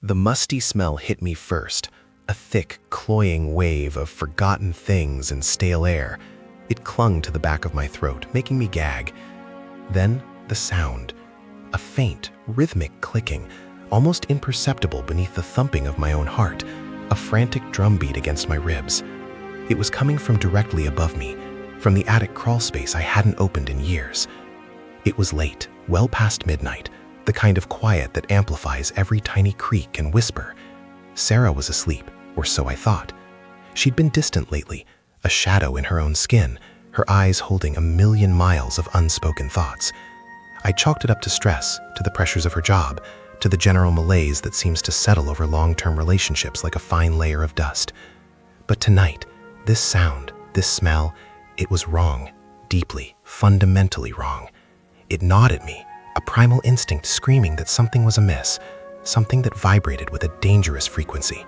The musty smell hit me first, a thick, cloying wave of forgotten things and stale air. It clung to the back of my throat, making me gag. Then the sound, a faint, rhythmic clicking, almost imperceptible beneath the thumping of my own heart, a frantic drumbeat against my ribs. It was coming from directly above me, from the attic crawl space I hadn't opened in years. It was late, well past midnight, the kind of quiet that amplifies every tiny creak and whisper. Sarah was asleep, or so I thought. She'd been distant lately, a shadow in her own skin, her eyes holding a million miles of unspoken thoughts. I chalked it up to stress, to the pressures of her job, to the general malaise that seems to settle over long-term relationships like a fine layer of dust. But tonight, this sound, this smell, it was wrong, deeply, fundamentally wrong. It gnawed at me, a primal instinct screaming that something was amiss, something that vibrated with a dangerous frequency.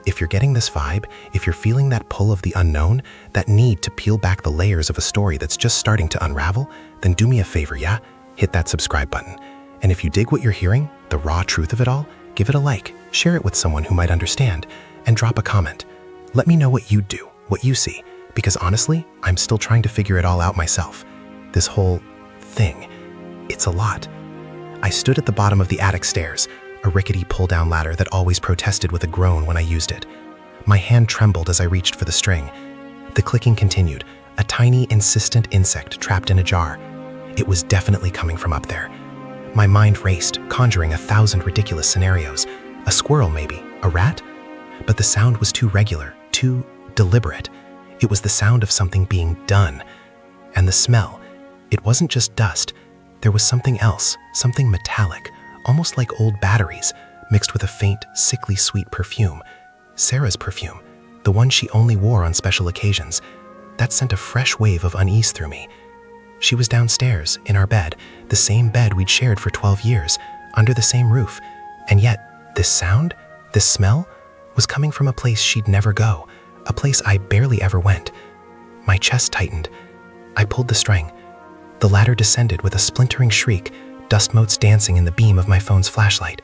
If you're getting this vibe, if you're feeling that pull of the unknown, that need to peel back the layers of a story that's just starting to unravel, then do me a favor, yeah? Hit that subscribe button. And if you dig what you're hearing, the raw truth of it all, give it a like, share it with someone who might understand, and drop a comment. Let me know what you do, what you see, because honestly, I'm still trying to figure it all out myself. This whole thing, it's a lot. I stood at the bottom of the attic stairs, a rickety pull-down ladder that always protested with a groan when I used it. My hand trembled as I reached for the string. The clicking continued, a tiny, insistent insect trapped in a jar. It was definitely coming from up there. My mind raced, conjuring 1,000 ridiculous scenarios. A squirrel, maybe, a rat? But the sound was too regular, too deliberate. It was the sound of something being done. And the smell, it wasn't just dust. There was something else, something metallic, almost like old batteries, mixed with a faint, sickly sweet perfume. Sarah's perfume, the one she only wore on special occasions. That sent a fresh wave of unease through me. She was downstairs, in our bed, the same bed we'd shared for 12 years, under the same roof. And yet, this sound, this smell, was coming from a place she'd never go, a place I barely ever went. My chest tightened. I pulled the string. The ladder descended with a splintering shriek, dust motes dancing in the beam of my phone's flashlight.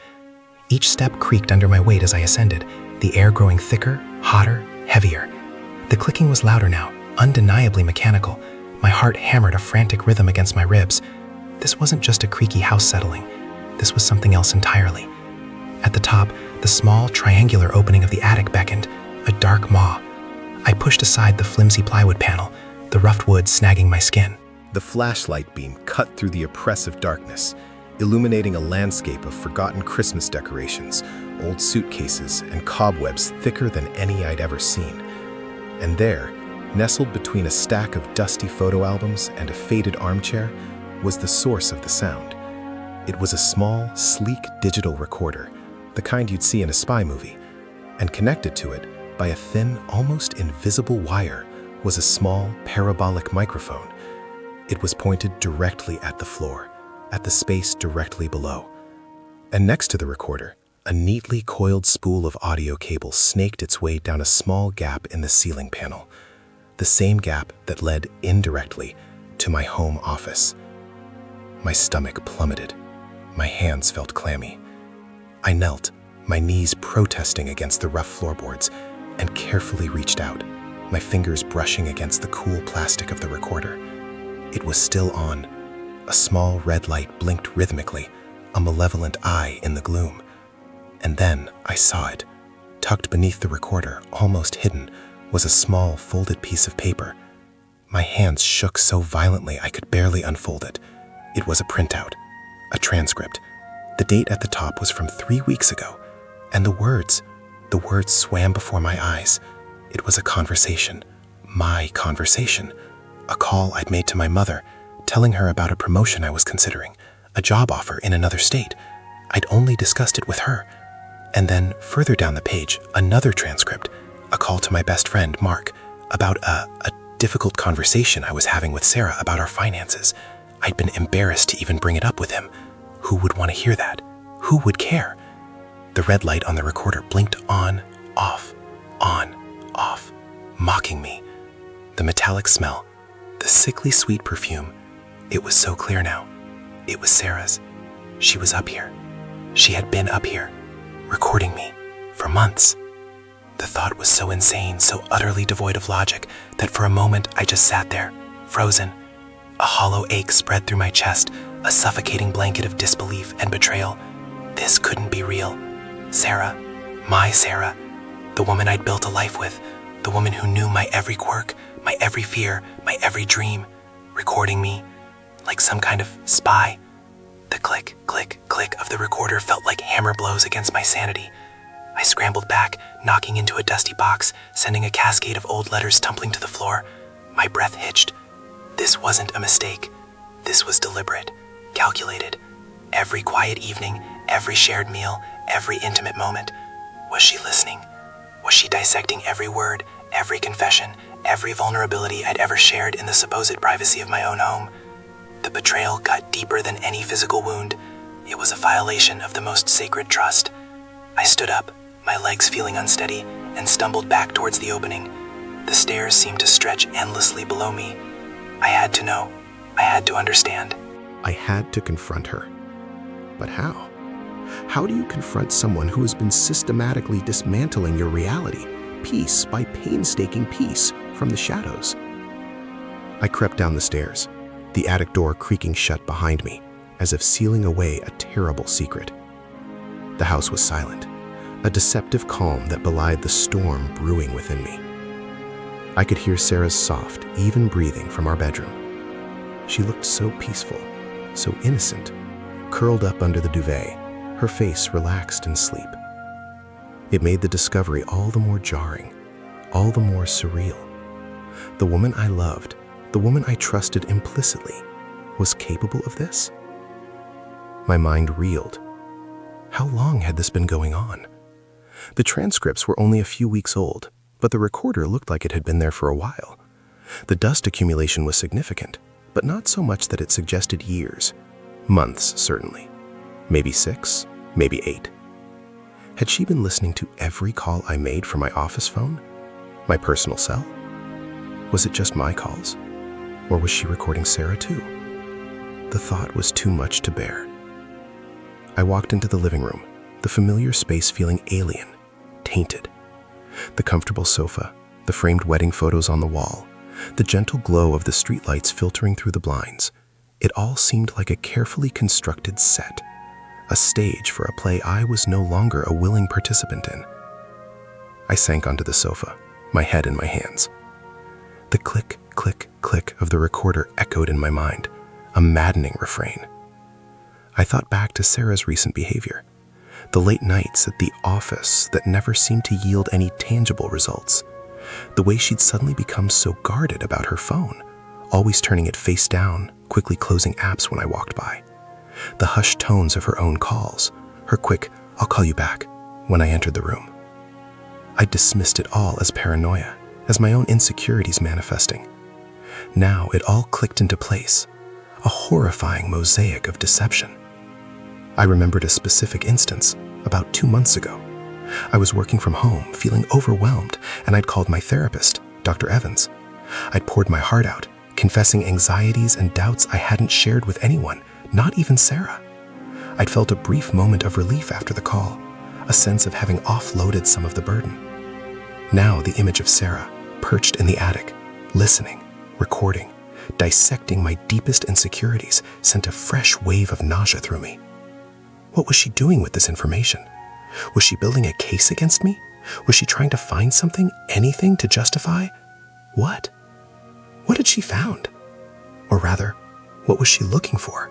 Each step creaked under my weight as I ascended, the air growing thicker, hotter, heavier. The clicking was louder now, undeniably mechanical. My heart hammered a frantic rhythm against my ribs. This wasn't just a creaky house settling. This was something else entirely. At the top, the small, triangular opening of the attic beckoned, a dark maw. I pushed aside the flimsy plywood panel, the roughed wood snagging my skin. The flashlight beam cut through the oppressive darkness, illuminating a landscape of forgotten Christmas decorations, old suitcases, and cobwebs thicker than any I'd ever seen. And there, nestled between a stack of dusty photo albums and a faded armchair, was the source of the sound. It was a small, sleek digital recorder, the kind you'd see in a spy movie, and connected to it by a thin, almost invisible wire was a small, parabolic microphone. It was pointed directly at the floor, at the space directly below. And next to the recorder, a neatly coiled spool of audio cable snaked its way down a small gap in the ceiling panel, the same gap that led indirectly to my home office. My stomach plummeted. My hands felt clammy. I knelt, my knees protesting against the rough floorboards, and carefully reached out, my fingers brushing against the cool plastic of the recorder. It was still on. A small red light blinked rhythmically, a malevolent eye in the gloom. And then I saw it. Tucked beneath the recorder, almost hidden, was a small, folded piece of paper. My hands shook so violently I could barely unfold it. It was a printout, a transcript. The date at the top was from 3 weeks ago, and the words swam before my eyes. It was a conversation, my conversation, a call I'd made to my mother, telling her about a promotion I was considering, a job offer in another state. I'd only discussed it with her. And then, further down the page, another transcript, a call to my best friend, Mark, about a difficult conversation I was having with Sarah about our finances. I'd been embarrassed to even bring it up with him. Who would want to hear that? Who would care? The red light on the recorder blinked on, off, mocking me. The metallic smell, the sickly sweet perfume, it was so clear now. It was Sarah's. She was up here. She had been up here. recording me, for months. The thought was so insane, so utterly devoid of logic, that for a moment I just sat there, frozen. A hollow ache spread through my chest, a suffocating blanket of disbelief and betrayal. This couldn't be real. Sarah, my Sarah, the woman I'd built a life with, the woman who knew my every quirk, my every fear, my every dream, recording me like some kind of spy. The click, click, click of the recorder felt like hammer blows against my sanity. I scrambled back, knocking into a dusty box, sending a cascade of old letters tumbling to the floor. My breath hitched. This wasn't a mistake. This was deliberate, calculated. Every quiet evening, every shared meal, every intimate moment. Was she listening? Was she dissecting every word, every confession, every vulnerability I'd ever shared in the supposed privacy of my own home? The betrayal cut deeper than any physical wound. It was a violation of the most sacred trust. I stood up, my legs feeling unsteady, and stumbled back towards the opening. The stairs seemed to stretch endlessly below me. I had to know. I had to understand. I had to confront her. But how? How do you confront someone who has been systematically dismantling your reality, piece by painstaking piece, from the shadows? I crept down the stairs, the attic door creaking shut behind me, as if sealing away a terrible secret. The house was silent, a deceptive calm that belied the storm brewing within me. I could hear Sarah's soft, even breathing from our bedroom. She looked so peaceful, so innocent, curled up under the duvet, her face relaxed in sleep. It made the discovery all the more jarring, all the more surreal. The woman I loved, the woman I trusted implicitly, was capable of this? My mind reeled. How long had this been going on? The transcripts were only a few weeks old, but the recorder looked like it had been there for a while. The dust accumulation was significant, but not so much that it suggested years. Months, certainly. Maybe 6, maybe 8. Had she been listening to every call I made from my office phone? My personal cell? Was it just my calls? Or was she recording Sarah too? The thought was too much to bear. I walked into the living room, the familiar space feeling alien, tainted. The comfortable sofa, the framed wedding photos on the wall, the gentle glow of the streetlights filtering through the blinds. It all seemed like a carefully constructed set, a stage for a play I was no longer a willing participant in. I sank onto the sofa, my head in my hands. The click, click, click of the recorder echoed in my mind, a maddening refrain. I thought back to Sarah's recent behavior, the late nights at the office that never seemed to yield any tangible results, the way she'd suddenly become so guarded about her phone, always turning it face down, quickly closing apps when I walked by, the hushed tones of her own calls, her quick, "I'll call you back," when I entered the room. I dismissed it all as paranoia, as my own insecurities manifesting. Now it all clicked into place, a horrifying mosaic of deception. I remembered a specific instance, about 2 months ago. I was working from home, feeling overwhelmed, and I'd called my therapist, Dr. Evans. I'd poured my heart out, confessing anxieties and doubts I hadn't shared with anyone, not even Sarah. I'd felt a brief moment of relief after the call, a sense of having offloaded some of the burden. Now the image of Sarah, perched in the attic, listening, recording, dissecting my deepest insecurities, sent a fresh wave of nausea through me. What was she doing with this information? Was she building a case against me? Was she trying to find something, anything to justify? What? What had she found? Or rather, what was she looking for?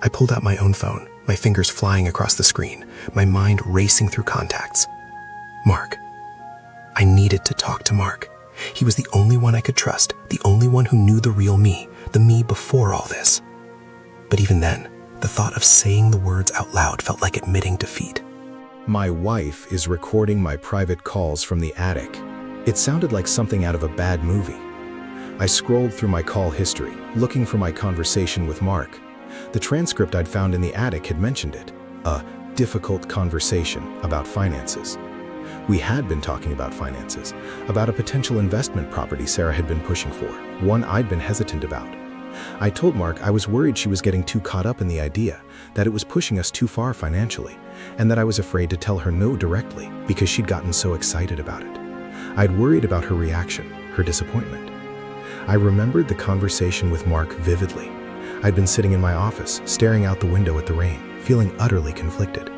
I pulled out my own phone, my fingers flying across the screen, my mind racing through contacts. Mark. I needed to talk to Mark. He was the only one I could trust, the only one who knew the real me, the me before all this. But even then, the thought of saying the words out loud felt like admitting defeat. My wife is recording my private calls from the attic. It sounded like something out of a bad movie. I scrolled through my call history, looking for my conversation with Mark. The transcript I'd found in the attic had mentioned it, a difficult conversation about finances. We had been talking about finances, about a potential investment property Sarah had been pushing for, one I'd been hesitant about. I told Mark I was worried she was getting too caught up in the idea, that it was pushing us too far financially, and that I was afraid to tell her no directly because she'd gotten so excited about it. I'd worried about her reaction, her disappointment. I remembered the conversation with Mark vividly. I'd been sitting in my office, staring out the window at the rain, feeling utterly conflicted.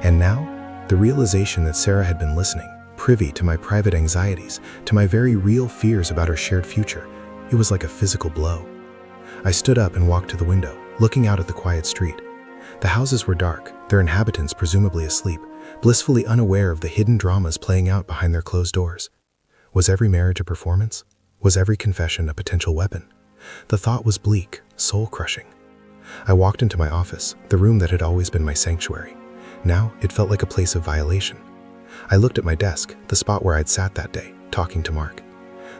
And now, the realization that Sarah had been listening, privy to my private anxieties, to my very real fears about our shared future, it was like a physical blow. I stood up and walked to the window, looking out at the quiet street. The houses were dark, their inhabitants presumably asleep, blissfully unaware of the hidden dramas playing out behind their closed doors. Was every marriage a performance? Was every confession a potential weapon? The thought was bleak, soul-crushing. I walked into my office, the room that had always been my sanctuary. Now it felt like a place of violation. I looked at my desk, the spot where I'd sat that day, talking to Mark.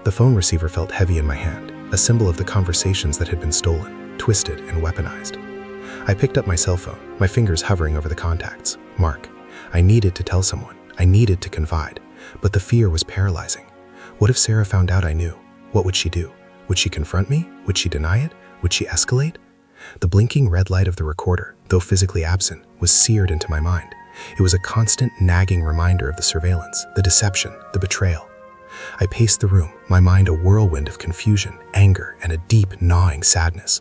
The phone receiver felt heavy in my hand, a symbol of the conversations that had been stolen, twisted, and weaponized. I picked up my cell phone, my fingers hovering over the contacts. Mark. I needed to tell someone. I needed to confide. But the fear was paralyzing. What if Sarah found out I knew? What would she do? Would she confront me? Would she deny it? Would she escalate? The blinking red light of the recorder, though physically absent, was seared into my mind. It was a constant nagging reminder of the surveillance, the deception, the betrayal. I paced the room, my mind a whirlwind of confusion, anger, and a deep, gnawing sadness.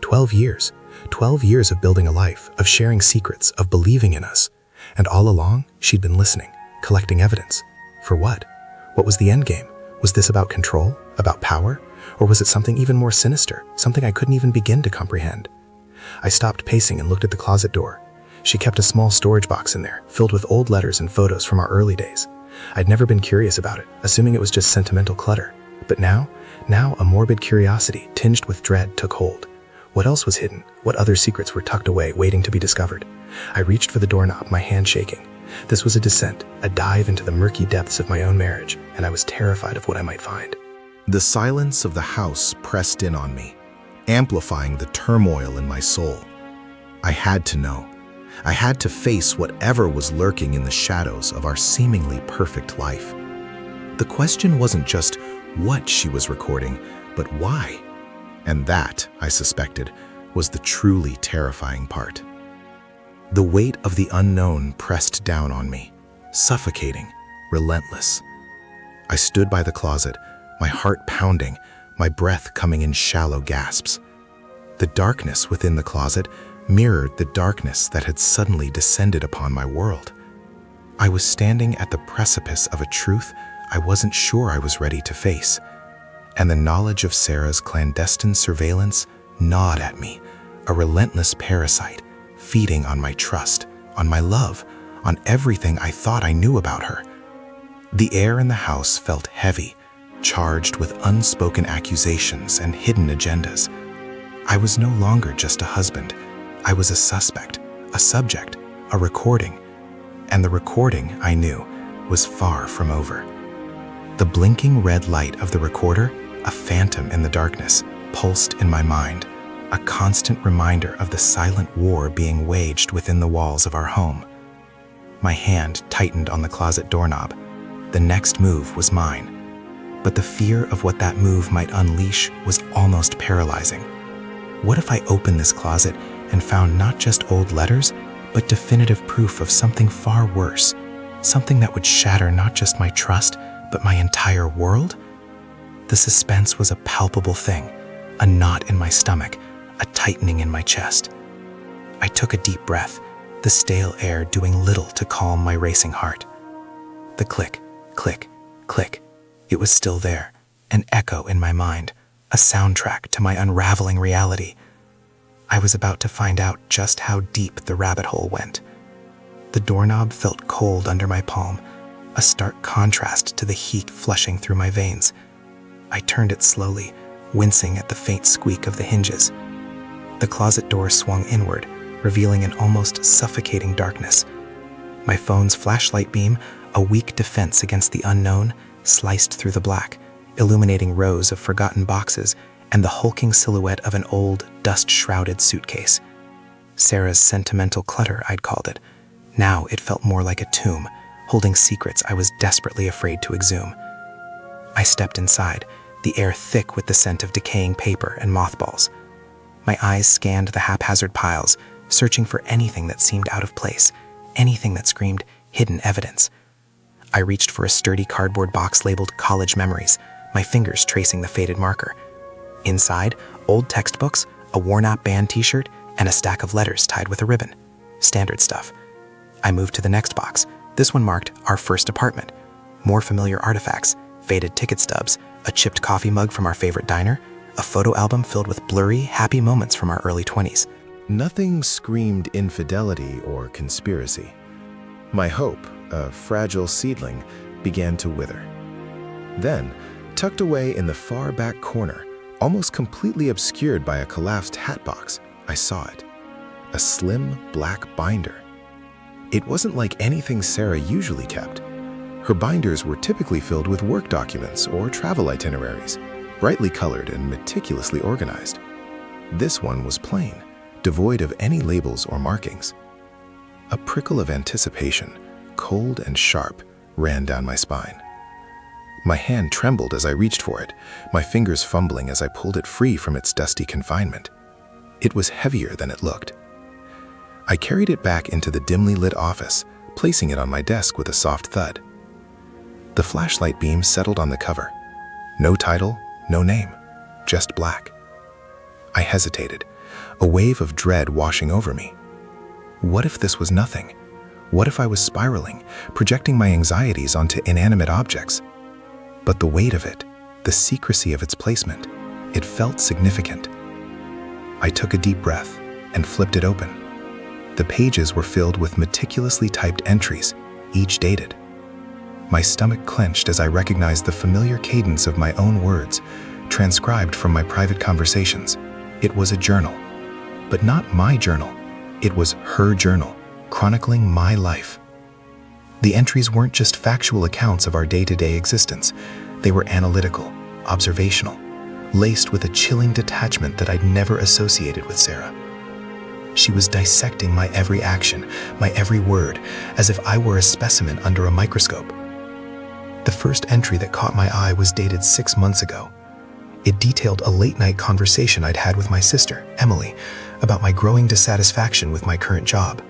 12 years. 12 years of building a life, of sharing secrets, of believing in us. And all along, she'd been listening, collecting evidence. For what? What was the end game? Was this about control? About power? Or was it something even more sinister, something I couldn't even begin to comprehend? I stopped pacing and looked at the closet door. She kept a small storage box in there, filled with old letters and photos from our early days. I'd never been curious about it, assuming it was just sentimental clutter. But now a morbid curiosity, tinged with dread, took hold. What else was hidden? What other secrets were tucked away, waiting to be discovered? I reached for the doorknob, my hand shaking. This was a descent, a dive into the murky depths of my own marriage, and I was terrified of what I might find. The silence of the house pressed in on me, amplifying the turmoil in my soul. I had to know. I had to face whatever was lurking in the shadows of our seemingly perfect life. The question wasn't just what she was recording, but why. And that, I suspected, was the truly terrifying part. The weight of the unknown pressed down on me, suffocating, relentless. I stood by the closet, my heart pounding, my breath coming in shallow gasps. The darkness within the closet mirrored the darkness that had suddenly descended upon my world. I was standing at the precipice of a truth I wasn't sure I was ready to face, and the knowledge of Sarah's clandestine surveillance gnawed at me, a relentless parasite, feeding on my trust, on my love, on everything I thought I knew about her. The air in the house felt heavy, charged with unspoken accusations and hidden agendas. I was no longer just a husband. I was a suspect, a subject, a recording. And the recording, I knew, was far from over. The blinking red light of the recorder, a phantom in the darkness, pulsed in my mind, a constant reminder of the silent war being waged within the walls of our home. My hand tightened on the closet doorknob. The next move was mine. But the fear of what that move might unleash was almost paralyzing. What if I opened this closet and found not just old letters, but definitive proof of something far worse, something that would shatter not just my trust, but my entire world? The suspense was a palpable thing, a knot in my stomach, a tightening in my chest. I took a deep breath, the stale air doing little to calm my racing heart. The click, click, click. It was still there, an echo in my mind, a soundtrack to my unraveling reality. I was about to find out just how deep the rabbit hole went. The doorknob felt cold under my palm, a stark contrast to the heat flushing through my veins. I turned it slowly, wincing at the faint squeak of the hinges. The closet door swung inward, revealing an almost suffocating darkness. My phone's flashlight beam, a weak defense against the unknown, sliced through the black, illuminating rows of forgotten boxes and the hulking silhouette of an old, dust-shrouded suitcase. Sarah's sentimental clutter, I'd called it. Now it felt more like a tomb, holding secrets I was desperately afraid to exhume. I stepped inside, the air thick with the scent of decaying paper and mothballs. My eyes scanned the haphazard piles, searching for anything that seemed out of place, anything that screamed hidden evidence. I reached for a sturdy cardboard box labeled College Memories, my fingers tracing the faded marker. Inside, old textbooks, a worn-out band t-shirt, and a stack of letters tied with a ribbon. Standard stuff. I moved to the next box, this one marked Our First Apartment. More familiar artifacts, faded ticket stubs, a chipped coffee mug from our favorite diner, a photo album filled with blurry, happy moments from our early 20s. Nothing screamed infidelity or conspiracy. My hope, a fragile seedling, began to wither. Then, tucked away in the far back corner, almost completely obscured by a collapsed hat box, I saw it. A slim, black binder. It wasn't like anything Sarah usually kept. Her binders were typically filled with work documents or travel itineraries, brightly colored and meticulously organized. This one was plain, devoid of any labels or markings. A prickle of anticipation, cold and sharp, ran down my spine. My hand trembled as I reached for it, my fingers fumbling as I pulled it free from its dusty confinement. It was heavier than it looked. I carried it back into the dimly lit office, placing it on my desk with a soft thud. The flashlight beam settled on the cover. No title, no name, just black. I hesitated, a wave of dread washing over me. What if this was nothing? What if I was spiraling, projecting my anxieties onto inanimate objects? But the weight of it, the secrecy of its placement, it felt significant. I took a deep breath and flipped it open. The pages were filled with meticulously typed entries, each dated. My stomach clenched as I recognized the familiar cadence of my own words, transcribed from my private conversations. It was a journal, but not my journal. It was her journal, chronicling my life. The entries weren't just factual accounts of our day-to-day existence. They were analytical, observational, laced with a chilling detachment that I'd never associated with Sarah. She was dissecting my every action, my every word, as if I were a specimen under a microscope. The first entry that caught my eye was dated 6 months ago. It detailed a late-night conversation I'd had with my sister, Emily, about my growing dissatisfaction with my current job.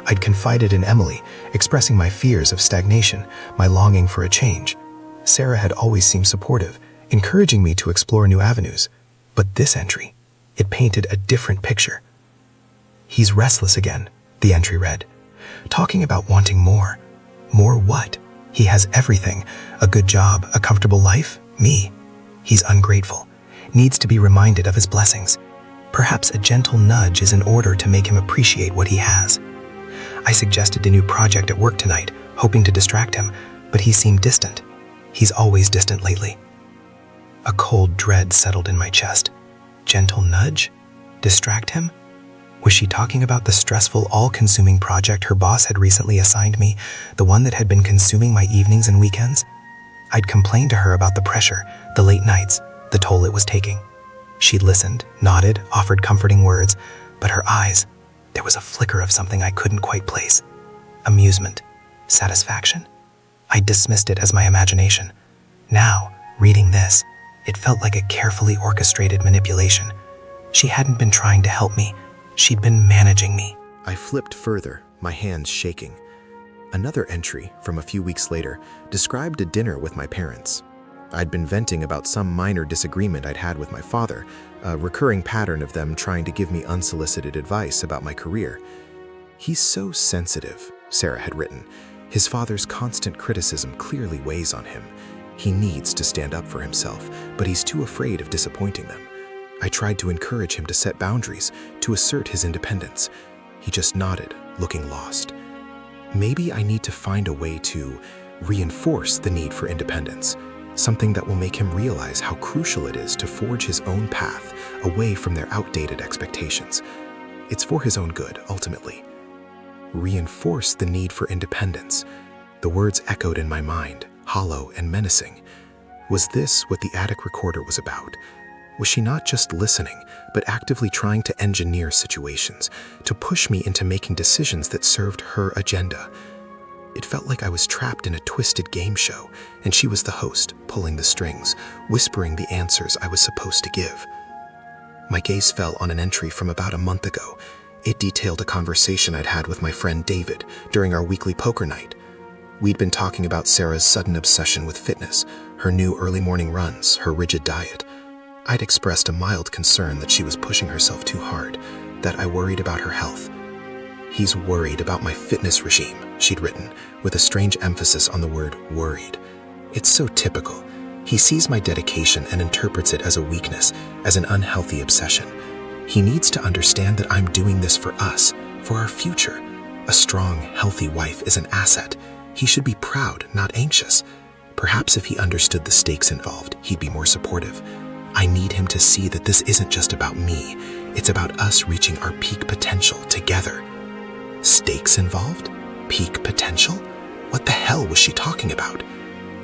I'd confided in Emily, expressing my fears of stagnation, my longing for a change. Sarah had always seemed supportive, encouraging me to explore new avenues. But this entry, it painted a different picture. "He's restless again," the entry read, "talking about wanting more. More what? He has everything, a good job, a comfortable life, me. He's ungrateful, needs to be reminded of his blessings. Perhaps a gentle nudge is in order to make him appreciate what he has. I suggested a new project at work tonight, hoping to distract him, but he seemed distant. He's always distant lately." A cold dread settled in my chest. Gentle nudge? Distract him? Was she talking about the stressful, all-consuming project her boss had recently assigned me, the one that had been consuming my evenings and weekends? I'd complained to her about the pressure, the late nights, the toll it was taking. She listened, nodded, offered comforting words, but her eyes, there was a flicker of something I couldn't quite place. Amusement, satisfaction. I dismissed it as my imagination. Now, reading this, it felt like a carefully orchestrated manipulation. She hadn't been trying to help me. She'd been managing me. I flipped further, my hands shaking. Another entry, from a few weeks later, described a dinner with my parents. I'd been venting about some minor disagreement I'd had with my father, a recurring pattern of them trying to give me unsolicited advice about my career. "He's so sensitive," Sarah had written. "His father's constant criticism clearly weighs on him. He needs to stand up for himself, but he's too afraid of disappointing them. I tried to encourage him to set boundaries, to assert his independence. He just nodded, looking lost. Maybe I need to find a way to reinforce the need for independence, something that will make him realize how crucial it is to forge his own path away from their outdated expectations. It's for his own good, ultimately." Reinforce the need for independence. The words echoed in my mind, hollow and menacing. Was this what the attic recorder was about? Was she not just listening, but actively trying to engineer situations, to push me into making decisions that served her agenda? It felt felt like I was trapped in a twisted game show, and she was the host, pulling the strings, whispering the answers I was supposed to give. My gaze fell on an entry from about a month ago. It detailed a conversation I'd had with my friend David during our weekly poker night. We'd been talking about Sarah's sudden obsession with fitness, her new early morning runs, her rigid diet. I'd expressed a mild concern that she was pushing herself too hard, that I worried about her health. "He's worried about my fitness regime," she'd written, with a strange emphasis on the word worried. It's so typical. He sees my dedication and interprets it as a weakness, as an unhealthy obsession. He needs to understand that I'm doing this for us, for our future. A strong, healthy wife is an asset. He should be proud, not anxious. Perhaps if he understood the stakes involved, he'd be more supportive. I need him to see that this isn't just about me. It's about us reaching our peak potential together. Stakes involved? Peak potential? What the hell was she talking about?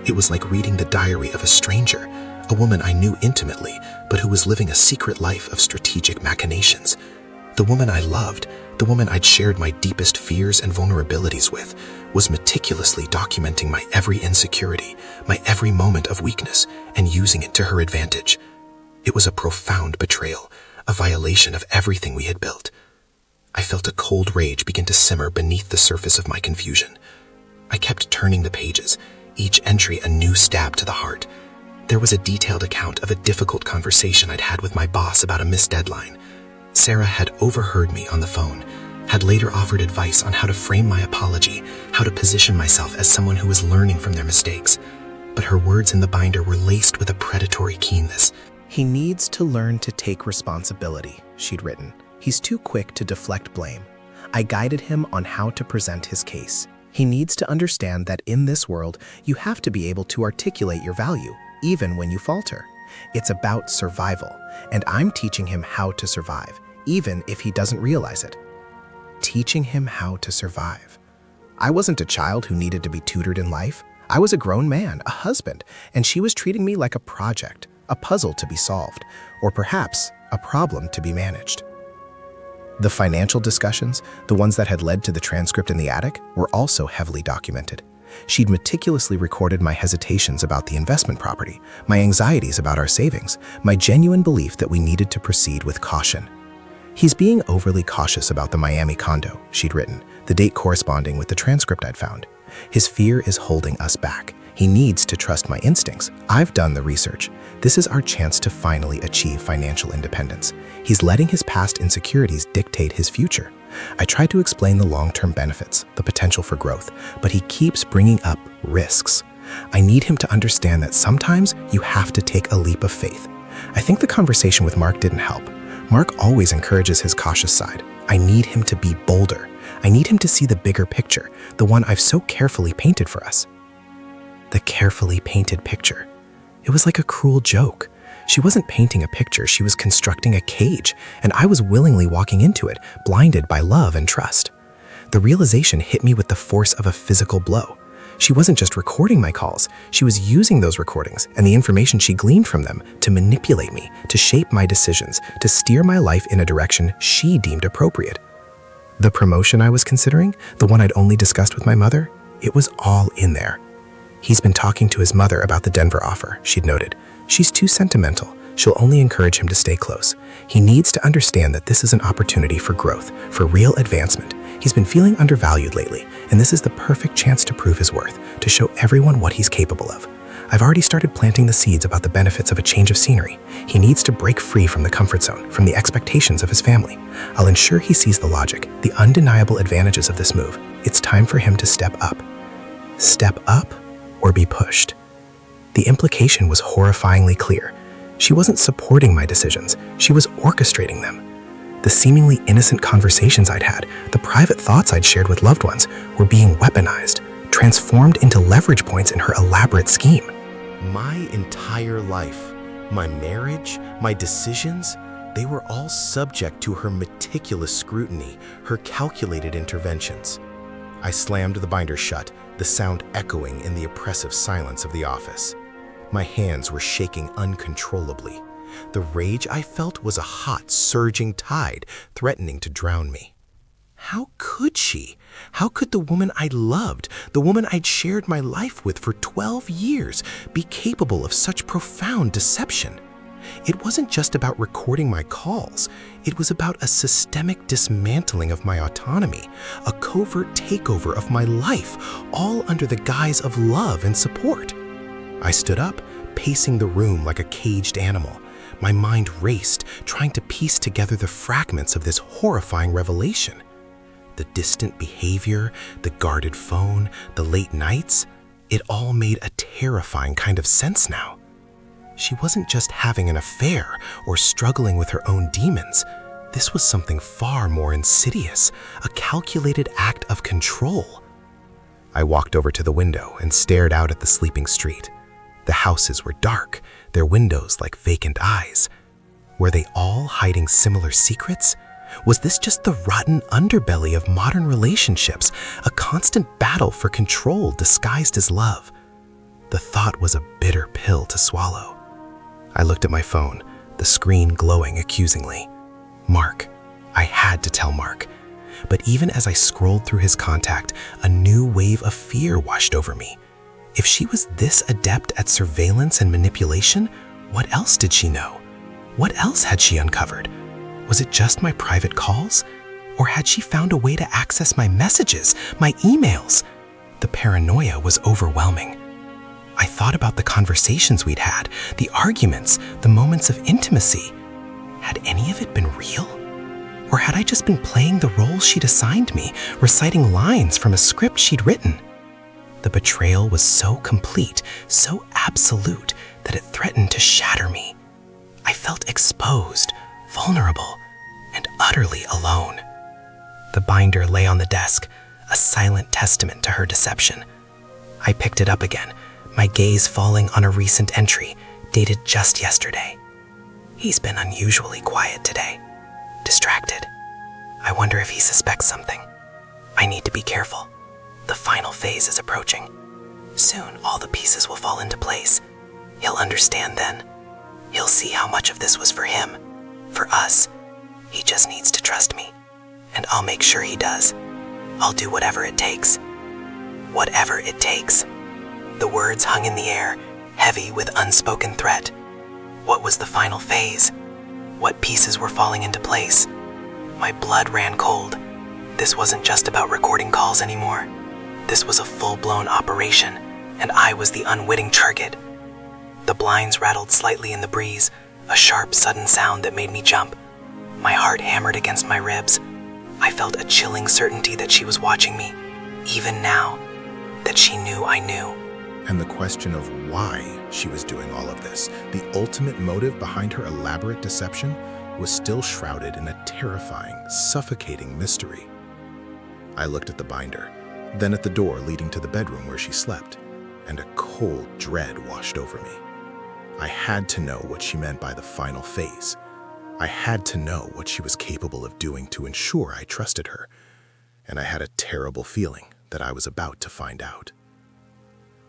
It was like reading the diary of a stranger, a woman I knew intimately, but who was living a secret life of strategic machinations. The woman I loved, the woman I'd shared my deepest fears and vulnerabilities with, was meticulously documenting my every insecurity, my every moment of weakness, and using it to her advantage. It was a profound betrayal, a violation of everything we had built. I felt a cold rage begin to simmer beneath the surface of my confusion. I kept turning the pages, each entry a new stab to the heart. There was a detailed account of a difficult conversation I'd had with my boss about a missed deadline. Sarah had overheard me on the phone, had later offered advice on how to frame my apology, how to position myself as someone who was learning from their mistakes. But her words in the binder were laced with a predatory keenness. "He needs to learn to take responsibility," she'd written. "He's too quick to deflect blame. I guided him on how to present his case. He needs to understand that in this world, you have to be able to articulate your value, even when you falter. It's about survival, and I'm teaching him how to survive, even if he doesn't realize it." Teaching him how to survive. I wasn't a child who needed to be tutored in life. I was a grown man, a husband, and she was treating me like a project, a puzzle to be solved, or perhaps a problem to be managed. The financial discussions, the ones that had led to the transcript in the attic, were also heavily documented. She'd meticulously recorded my hesitations about the investment property, my anxieties about our savings, my genuine belief that we needed to proceed with caution. "He's being overly cautious about the Miami condo," she'd written, the date corresponding with the transcript I'd found. "His fear is holding us back. He needs to trust my instincts. I've done the research. This is our chance to finally achieve financial independence. He's letting his past insecurities dictate his future." I tried to explain the long-term benefits, the potential for growth, but he keeps bringing up risks. I need him to understand that sometimes you have to take a leap of faith. I think the conversation with Mark didn't help. Mark always encourages his cautious side. I need him to be bolder. I need him to see the bigger picture, the one I've so carefully painted for us. The carefully painted picture. It was like a cruel joke. She wasn't painting a picture, she was constructing a cage, and I was willingly walking into it, blinded by love and trust. The realization hit me with the force of a physical blow. She wasn't just recording my calls, she was using those recordings and the information she gleaned from them to manipulate me, to shape my decisions, to steer my life in a direction she deemed appropriate. The promotion I was considering, the one I'd only discussed with my mother, it was all in there. "He's been talking to his mother about the Denver offer," she'd noted. "She's too sentimental. She'll only encourage him to stay close. He needs to understand that this is an opportunity for growth, for real advancement. He's been feeling undervalued lately, and this is the perfect chance to prove his worth, to show everyone what he's capable of. I've already started planting the seeds about the benefits of a change of scenery. He needs to break free from the comfort zone, from the expectations of his family. I'll ensure he sees the logic, the undeniable advantages of this move. It's time for him to step up." Step up or be pushed? The implication was horrifyingly clear. She wasn't supporting my decisions, she was orchestrating them. The seemingly innocent conversations I'd had, the private thoughts I'd shared with loved ones, were being weaponized, transformed into leverage points in her elaborate scheme. My entire life, my marriage, my decisions, they were all subject to her meticulous scrutiny, her calculated interventions. I slammed the binder shut, the sound echoing in the oppressive silence of the office. My hands were shaking uncontrollably. The rage I felt was a hot, surging tide threatening to drown me. How could she? How could the woman I loved, the woman I'd shared my life with for 12 years, be capable of such profound deception? It wasn't just about recording my calls. It was about a systemic dismantling of my autonomy, a covert takeover of my life, all under the guise of love and support. I stood up, pacing the room like a caged animal. My mind raced, trying to piece together the fragments of this horrifying revelation. The distant behavior, the guarded phone, the late nights, it all made a terrifying kind of sense now. She wasn't just having an affair or struggling with her own demons. This was something far more insidious, a calculated act of control. I walked over to the window and stared out at the sleeping street. The houses were dark, their windows like vacant eyes. Were they all hiding similar secrets? Was this just the rotten underbelly of modern relationships, a constant battle for control disguised as love? The thought was a bitter pill to swallow. I looked at my phone, the screen glowing accusingly. Mark. I had to tell Mark. But even as I scrolled through his contact, a new wave of fear washed over me. If she was this adept at surveillance and manipulation, what else did she know? What else had she uncovered? Was it just my private calls? Or had she found a way to access my messages, my emails? The paranoia was overwhelming. I thought about the conversations we'd had, the arguments, the moments of intimacy. Had any of it been real? Or had I just been playing the role she'd assigned me, reciting lines from a script she'd written? The betrayal was so complete, so absolute, that it threatened to shatter me. I felt exposed, vulnerable, and utterly alone. The binder lay on the desk, a silent testament to her deception. I picked it up again, my gaze falling on a recent entry, dated just yesterday. He's been unusually quiet today, distracted. I wonder if he suspects something. I need to be careful. The final phase is approaching. Soon, all the pieces will fall into place. He'll understand then. He'll see how much of this was for him, for us. He just needs to trust me, and I'll make sure he does. I'll do whatever it takes. Whatever it takes. The words hung in the air, heavy with unspoken threat. What was the final phase? What pieces were falling into place? My blood ran cold. This wasn't just about recording calls anymore. This was a full-blown operation, and I was the unwitting target. The blinds rattled slightly in the breeze, a sharp, sudden sound that made me jump. My heart hammered against my ribs. I felt a chilling certainty that she was watching me, even now, that she knew I knew. And the question of why she was doing all of this, the ultimate motive behind her elaborate deception, was still shrouded in a terrifying, suffocating mystery. I looked at the binder, then at the door leading to the bedroom where she slept, and a cold dread washed over me. I had to know what she meant by the final phase. I had to know what she was capable of doing to ensure I trusted her, and I had a terrible feeling that I was about to find out.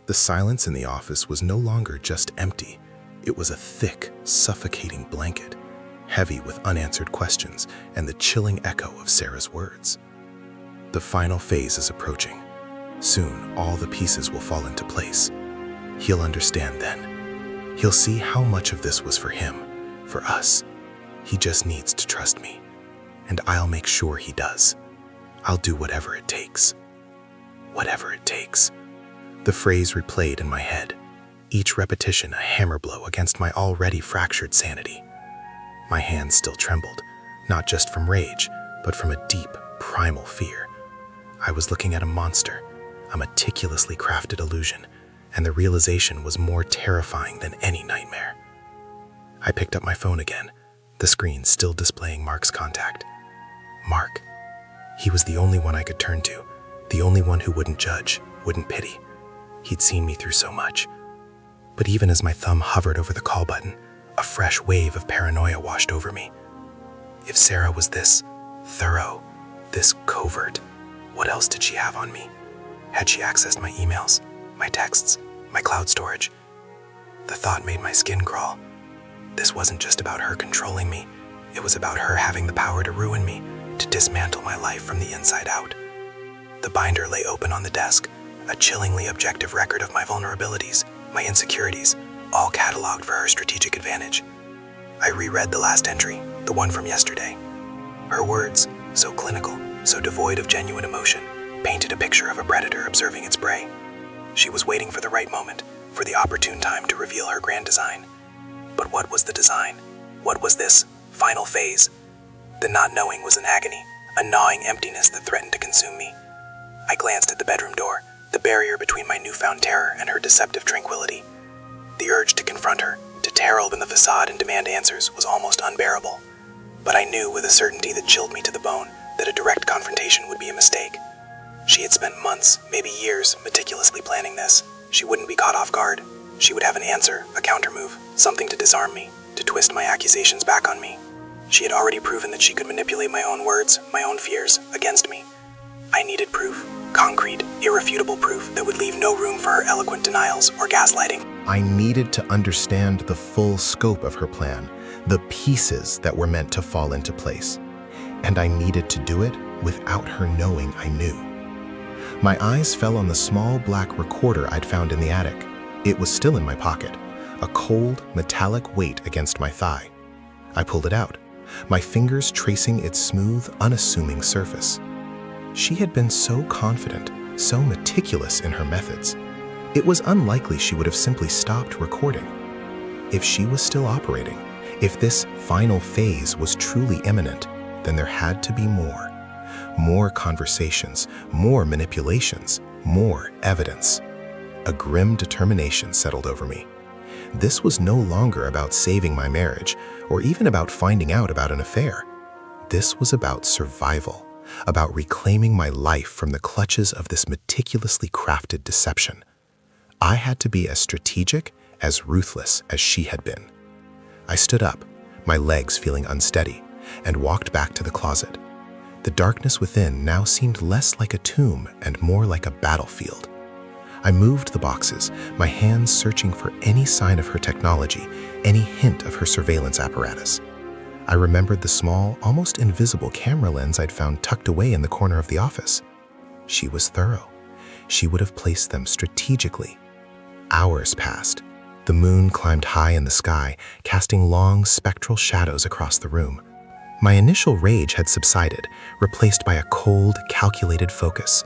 The silence in the office was no longer just empty. It was a thick, suffocating blanket, heavy with unanswered questions and the chilling echo of Sarah's words. The final phase is approaching. Soon, all the pieces will fall into place. He'll understand then. He'll see how much of this was for him, for us. He just needs to trust me, and I'll make sure he does. I'll do whatever it takes. Whatever it takes. The phrase replayed in my head, each repetition a hammer blow against my already fractured sanity. My hands still trembled, not just from rage, but from a deep, primal fear. I was looking at a monster, a meticulously crafted illusion, and the realization was more terrifying than any nightmare. I picked up my phone again, the screen still displaying Mark's contact. Mark. He was the only one I could turn to, the only one who wouldn't judge, wouldn't pity. He'd seen me through so much. But even as my thumb hovered over the call button, a fresh wave of paranoia washed over me. If Sarah was this thorough, this covert, what else did she have on me? Had she accessed my emails, my texts, my cloud storage? The thought made my skin crawl. This wasn't just about her controlling me. It was about her having the power to ruin me, to dismantle my life from the inside out. The binder lay open on the desk, a chillingly objective record of my vulnerabilities, my insecurities, all cataloged for her strategic advantage. I reread the last entry, the one from yesterday. Her words, so clinical, so devoid of genuine emotion, painted a picture of a predator observing its prey. She was waiting for the right moment, for the opportune time to reveal her grand design. But what was the design? What was this final phase? The not knowing was an agony, a gnawing emptiness that threatened to consume me. I glanced at the bedroom door, the barrier between my newfound terror and her deceptive tranquility. The urge to confront her, to tear open the facade and demand answers, was almost unbearable. But I knew with a certainty that chilled me to the bone that a direct confrontation would be a mistake. She had spent months, maybe years, meticulously planning this. She wouldn't be caught off guard. She would have an answer, a countermove, something to disarm me, to twist my accusations back on me. She had already proven that she could manipulate my own words, my own fears, against me. I needed proof, concrete, irrefutable proof that would leave no room for her eloquent denials or gaslighting. I needed to understand the full scope of her plan, the pieces that were meant to fall into place. And I needed to do it without her knowing I knew. My eyes fell on the small black recorder I'd found in the attic. It was still in my pocket, a cold, metallic weight against my thigh. I pulled it out, my fingers tracing its smooth, unassuming surface. She had been so confident, so meticulous in her methods. It was unlikely she would have simply stopped recording. If she was still operating, if this final phase was truly imminent, then there had to be more. More conversations, more manipulations, more evidence. A grim determination settled over me. This was no longer about saving my marriage, or even about finding out about an affair. This was about survival, about reclaiming my life from the clutches of this meticulously crafted deception. I had to be as strategic, as ruthless as she had been. I stood up, my legs feeling unsteady, and walked back to the closet. The darkness within now seemed less like a tomb and more like a battlefield. I moved the boxes, my hands searching for any sign of her technology, any hint of her surveillance apparatus. I remembered the small, almost invisible camera lens I'd found tucked away in the corner of the office. She was thorough. She would have placed them strategically. Hours passed. The moon climbed high in the sky, casting long, spectral shadows across the room. My initial rage had subsided, replaced by a cold, calculated focus.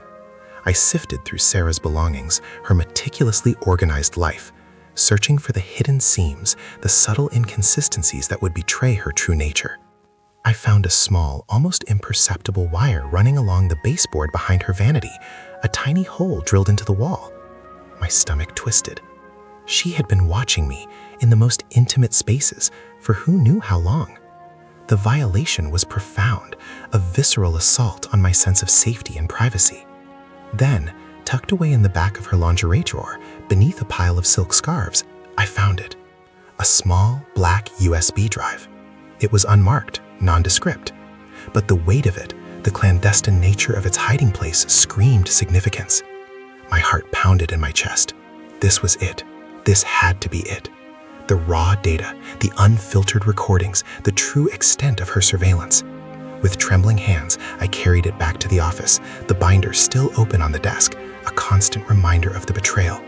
I sifted through Sarah's belongings, her meticulously organized life, searching for the hidden seams, the subtle inconsistencies that would betray her true nature. I found a small, almost imperceptible wire running along the baseboard behind her vanity, a tiny hole drilled into the wall. My stomach twisted. She had been watching me in the most intimate spaces for who knew how long. The violation was profound, a visceral assault on my sense of safety and privacy. Then, tucked away in the back of her lingerie drawer, beneath a pile of silk scarves, I found it. A small, black USB drive. It was unmarked, nondescript. But the weight of it, the clandestine nature of its hiding place, screamed significance. My heart pounded in my chest. This was it. This had to be it. The raw data, the unfiltered recordings, the true extent of her surveillance. With trembling hands, I carried it back to the office, the binder still open on the desk, a constant reminder of the betrayal.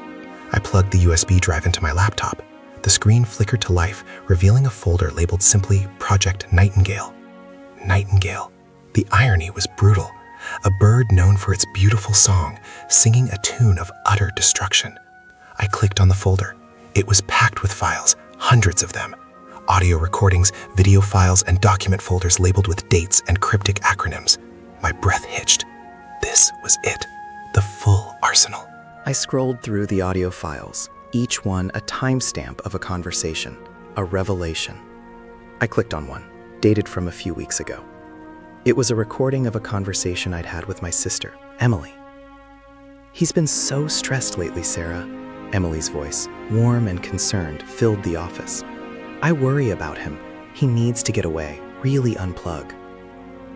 I plugged the USB drive into my laptop. The screen flickered to life, revealing a folder labeled simply Project Nightingale. Nightingale. The irony was brutal. A bird known for its beautiful song, singing a tune of utter destruction. I clicked on the folder. It was packed with files, hundreds of them. Audio recordings, video files, and document folders labeled with dates and cryptic acronyms. My breath hitched. This was it, the full arsenal. I scrolled through the audio files, each one a timestamp of a conversation, a revelation. I clicked on one, dated from a few weeks ago. It was a recording of a conversation I'd had with my sister, Emily. "He's been so stressed lately, Sarah." Emily's voice, warm and concerned, filled the office. "I worry about him. He needs to get away, really unplug."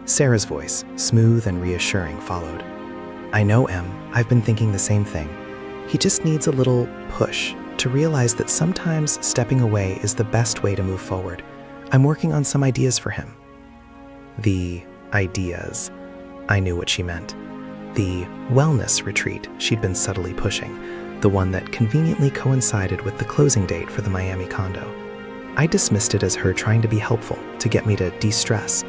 Sarah's voice, smooth and reassuring, followed. "I know, Em. I've been thinking the same thing. He just needs a little push to realize that sometimes stepping away is the best way to move forward. I'm working on some ideas for him." The ideas. I knew what she meant. The wellness retreat she'd been subtly pushing, the one that conveniently coincided with the closing date for the Miami condo. I dismissed it as her trying to be helpful, to get me to de-stress.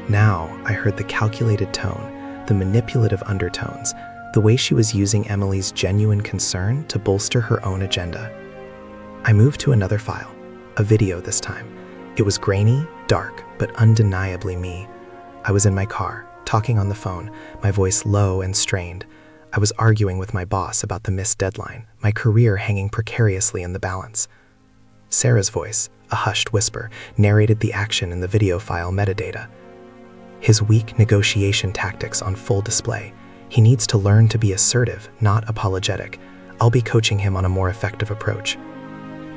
Now I heard the calculated tone, the manipulative undertones, the way she was using Emily's genuine concern to bolster her own agenda. I moved to another file, a video this time. It was grainy, dark, but undeniably me. I was in my car, talking on the phone, my voice low and strained. I was arguing with my boss about the missed deadline, my career hanging precariously in the balance. Sarah's voice, a hushed whisper, narrated the action in the video file metadata. His weak negotiation tactics on full display. He needs to learn to be assertive, not apologetic. I'll be coaching him on a more effective approach.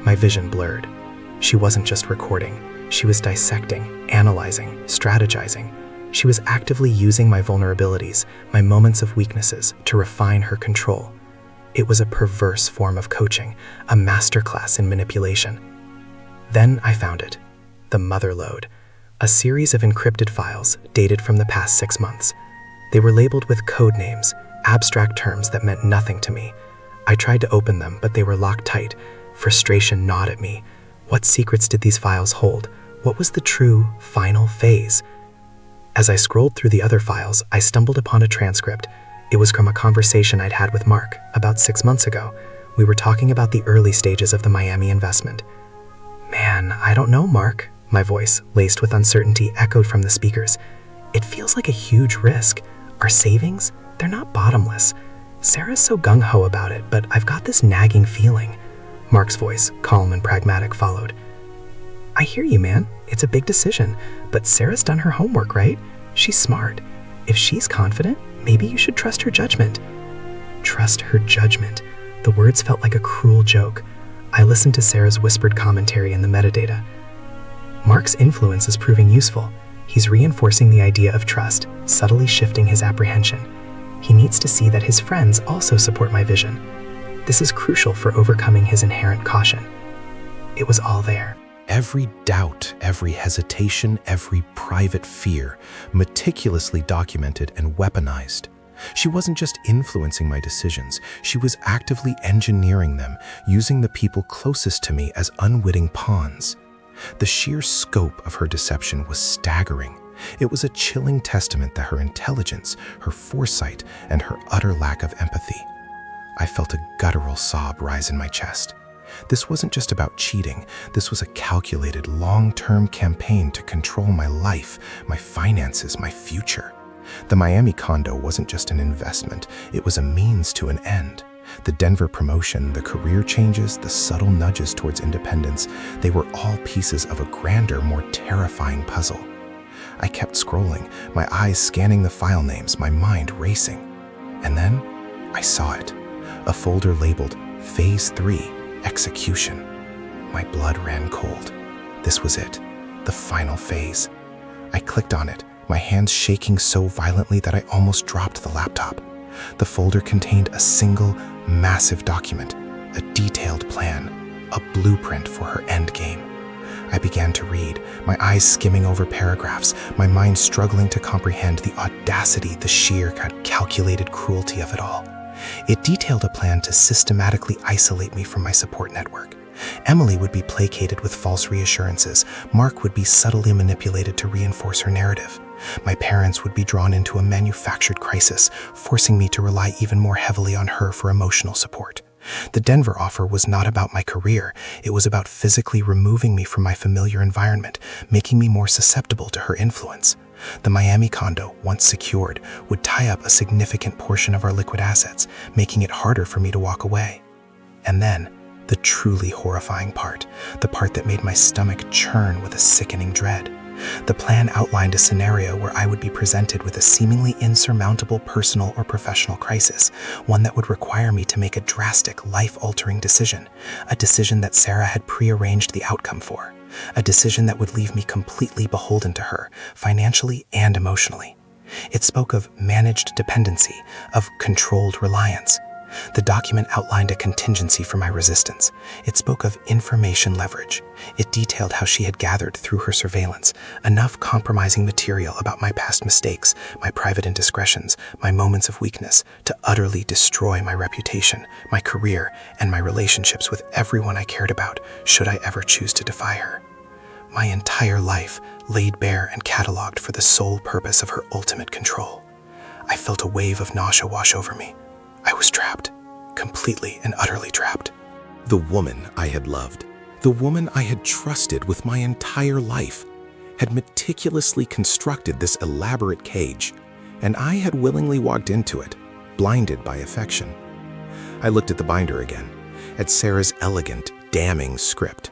My vision blurred. She wasn't just recording. She was dissecting, analyzing, strategizing. She was actively using my vulnerabilities, my moments of weaknesses, to refine her control. It was a perverse form of coaching, a masterclass in manipulation. Then I found it, the mother lode, a series of encrypted files dated from the past 6 months. They were labeled with code names, abstract terms that meant nothing to me. I tried to open them, but they were locked tight. Frustration gnawed at me. What secrets did these files hold? What was the true, final phase? As I scrolled through the other files, I stumbled upon a transcript. It was from a conversation I'd had with Mark about 6 months ago. We were talking about the early stages of the Miami investment. "Man, I don't know, Mark," my voice, laced with uncertainty, echoed from the speakers. "It feels like a huge risk. Our savings, they're not bottomless. Sarah's so gung-ho about it, but I've got this nagging feeling." Mark's voice, calm and pragmatic, followed. "I hear you, man. It's a big decision, but Sarah's done her homework, right? She's smart. If she's confident, maybe you should trust her judgment." Trust her judgment. The words felt like a cruel joke. I listened to Sarah's whispered commentary in the metadata. Mark's influence is proving useful. He's reinforcing the idea of trust, subtly shifting his apprehension. He needs to see that his friends also support my vision. This is crucial for overcoming his inherent caution. It was all there. Every doubt, every hesitation, every private fear, meticulously documented and weaponized. She wasn't just influencing my decisions, she was actively engineering them, using the people closest to me as unwitting pawns. The sheer scope of her deception was staggering. It was a chilling testament to her intelligence, her foresight, and her utter lack of empathy. I felt a guttural sob rise in my chest. This wasn't just about cheating. This was a calculated, long-term campaign to control my life, my finances, my future. The Miami condo wasn't just an investment. It was a means to an end. The Denver promotion, the career changes, the subtle nudges towards independence, they were all pieces of a grander, more terrifying puzzle. I kept scrolling, my eyes scanning the file names, my mind racing. And then I saw it. A folder labeled Phase 3, Execution. My blood ran cold. This was it, the final phase. I clicked on it, my hands shaking so violently that I almost dropped the laptop. The folder contained a single, massive document, a detailed plan, a blueprint for her endgame. I began to read, my eyes skimming over paragraphs, my mind struggling to comprehend the audacity, the sheer, calculated cruelty of it all. It detailed a plan to systematically isolate me from my support network. Emily would be placated with false reassurances. Mark would be subtly manipulated to reinforce her narrative. My parents would be drawn into a manufactured crisis, forcing me to rely even more heavily on her for emotional support. The Denver offer was not about my career. It was about physically removing me from my familiar environment, making me more susceptible to her influence. The Miami condo, once secured, would tie up a significant portion of our liquid assets, making it harder for me to walk away. And then, the truly horrifying part, the part that made my stomach churn with a sickening dread. The plan outlined a scenario where I would be presented with a seemingly insurmountable personal or professional crisis, one that would require me to make a drastic, life-altering decision, a decision that Sarah had prearranged the outcome for, a decision that would leave me completely beholden to her, financially and emotionally. It spoke of managed dependency, of controlled reliance. The document outlined a contingency for my resistance. It spoke of information leverage. It detailed how she had gathered through her surveillance enough compromising material about my past mistakes, my private indiscretions, my moments of weakness, to utterly destroy my reputation, my career, and my relationships with everyone I cared about, should I ever choose to defy her. My entire life laid bare and cataloged for the sole purpose of her ultimate control. I felt a wave of nausea wash over me. I was trapped, completely and utterly trapped. The woman I had loved, the woman I had trusted with my entire life, had meticulously constructed this elaborate cage, and I had willingly walked into it, blinded by affection. I looked at the binder again, at Sarah's elegant, damning script.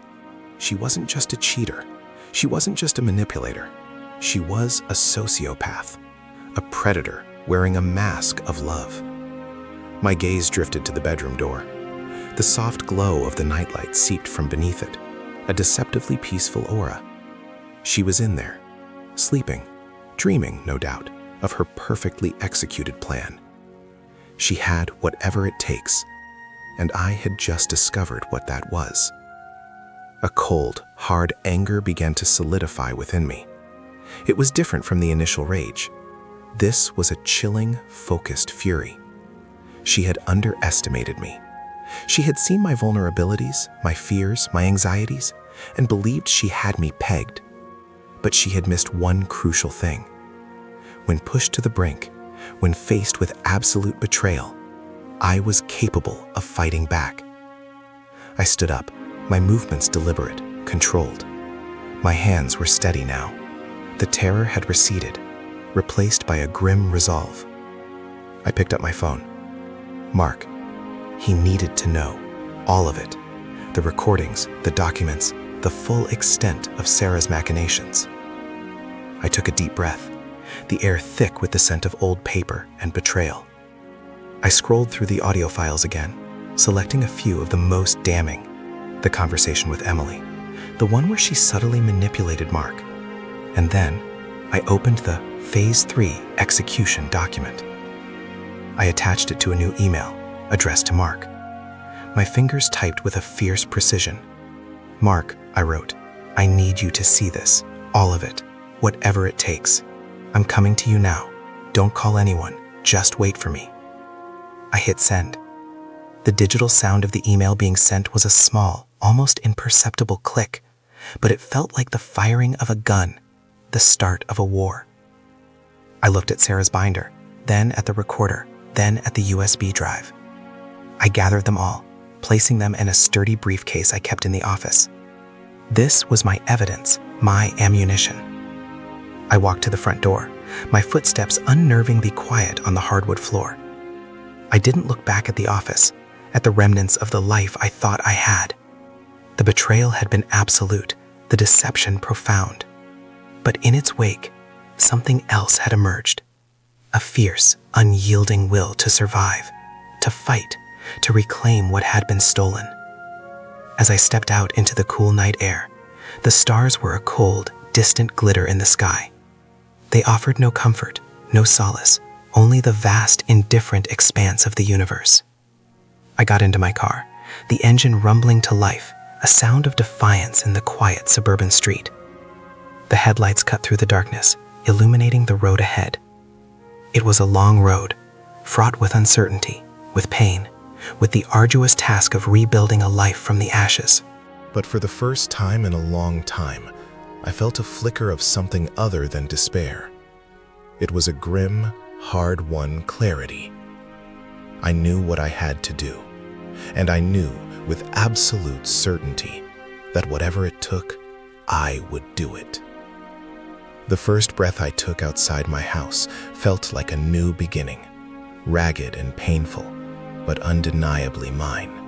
She wasn't just a cheater. She wasn't just a manipulator. She was a sociopath, a predator wearing a mask of love. My gaze drifted to the bedroom door. The soft glow of the nightlight seeped from beneath it, a deceptively peaceful aura. She was in there, sleeping, dreaming, no doubt, of her perfectly executed plan. She had whatever it takes, and I had just discovered what that was. A cold, hard anger began to solidify within me. It was different from the initial rage. This was a chilling, focused fury. She had underestimated me. She had seen my vulnerabilities, my fears, my anxieties, and believed she had me pegged. But she had missed one crucial thing. When pushed to the brink, when faced with absolute betrayal, I was capable of fighting back. I stood up, my movements deliberate, controlled. My hands were steady now. The terror had receded, replaced by a grim resolve. I picked up my phone. Mark. He needed to know. All of it. The recordings, the documents, the full extent of Sarah's machinations. I took a deep breath, the air thick with the scent of old paper and betrayal. I scrolled through the audio files again, selecting a few of the most damning. The conversation with Emily, the one where she subtly manipulated Mark. And then I opened the Phase 3 execution document. I attached it to a new email addressed to Mark. My fingers typed with a fierce precision. Mark, I wrote, I need you to see this, all of it, whatever it takes. I'm coming to you now. Don't call anyone, just wait for me. I hit send. The digital sound of the email being sent was a small, almost imperceptible click, but it felt like the firing of a gun, the start of a war. I looked at Sarah's binder, then at the recorder, then at the USB drive. I gathered them all, placing them in a sturdy briefcase I kept in the office. This was my evidence, my ammunition. I walked to the front door, my footsteps unnervingly quiet on the hardwood floor. I didn't look back at the office, at the remnants of the life I thought I had. The betrayal had been absolute, the deception profound. But in its wake, something else had emerged. A fierce, unyielding will to survive, to fight, to reclaim what had been stolen. As I stepped out into the cool night air, the stars were a cold, distant glitter in the sky. They offered no comfort, no solace, only the vast, indifferent expanse of the universe. I got into my car, the engine rumbling to life, a sound of defiance in the quiet suburban street. The headlights cut through the darkness, illuminating the road ahead. It was a long road, fraught with uncertainty, with pain, with the arduous task of rebuilding a life from the ashes. But for the first time in a long time, I felt a flicker of something other than despair. It was a grim, hard-won clarity. I knew what I had to do, and I knew with absolute certainty that whatever it took, I would do it. The first breath I took outside my house felt like a new beginning, ragged and painful, but undeniably mine.